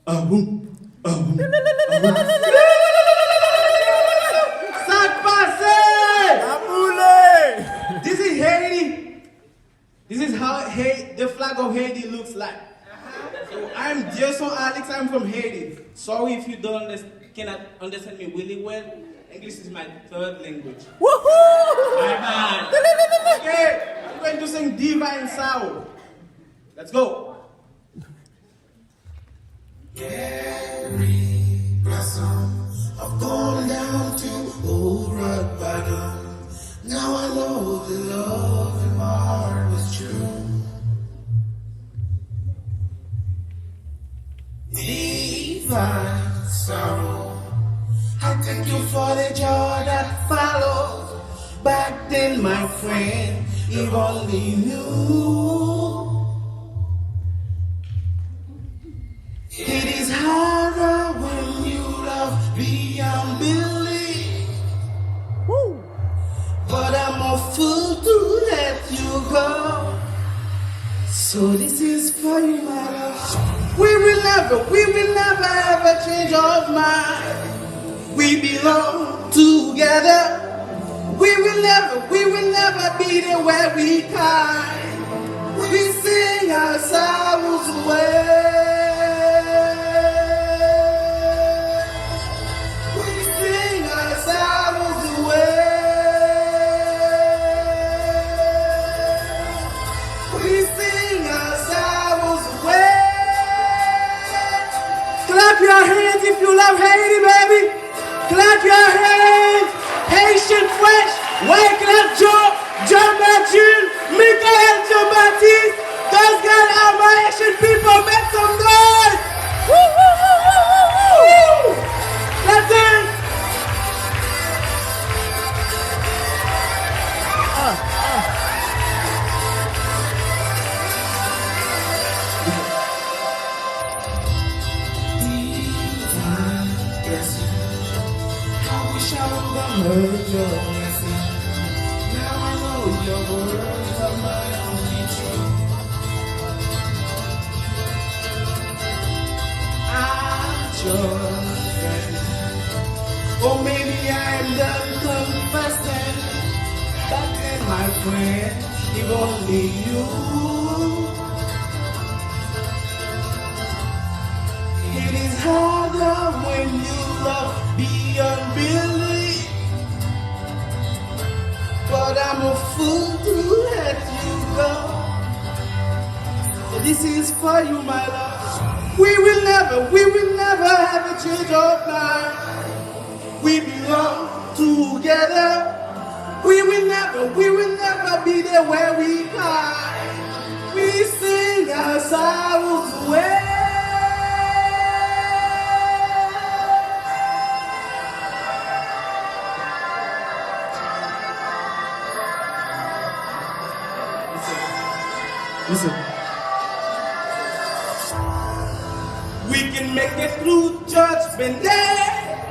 Ça passe! Aboulé! This is Haiti. This is how the flag of Haiti looks like. So I'm Jason Alex. I'm from Haiti. Sorry if you cannot understand me really well. English is my third language. Woohoo! My bad. Okay, I'm going to sing Divine Sound. Let's go. Every blossom of going down to old rock bottom. Now I know the love in my heart was true. Divine sorrow, I thank you for the joy that followed. Back then, my friend, if only knew. It is harder when you love beyond belief. But I'm a fool to let you go. So this is for you, my love. We will never ever change our mind. We belong together. We will never be there where we cry. We sing our sorrows away. We sing our sorrows away. We sing our sorrows away. Clap your hands if you love Haiti, baby. Clap your hands. Haitian French, Wyclef Jean, John Mathieu, Michael Jean-Baptiste. Those guys are my Haitian people. Make some noise. Woo, woo, woo, woo, woo, woo. Let's dance. I wish I would have heard your message. Now I know your words are my only truth. I'm your friend. Or maybe I'm done confessing. Back then, my friend, if only you. It is harder when you love beyond belief. But I'm a fool to let you go. So this is for you, my love. We will never have a change of mind. We belong together. We will never be there where we cry. We sing our sorrows away. Listen. We can make it through Judgment Day.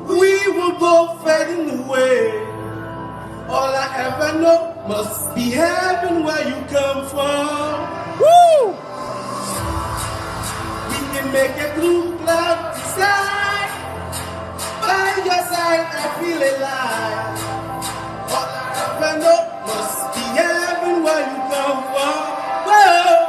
We will go fading away. All I ever know must be heaven where you come from. Woo! We can make it through cloudy side. By your side, I feel alive. All I ever know must be heaven where you come from. Whoa.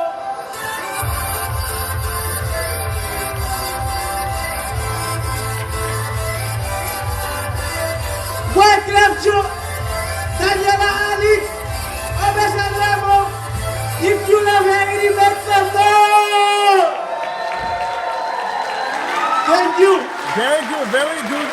Wyclef Jean, Daniela Alex, Obesha Remo. If you love Haiti, make some noise. Thank you. Very good, very good.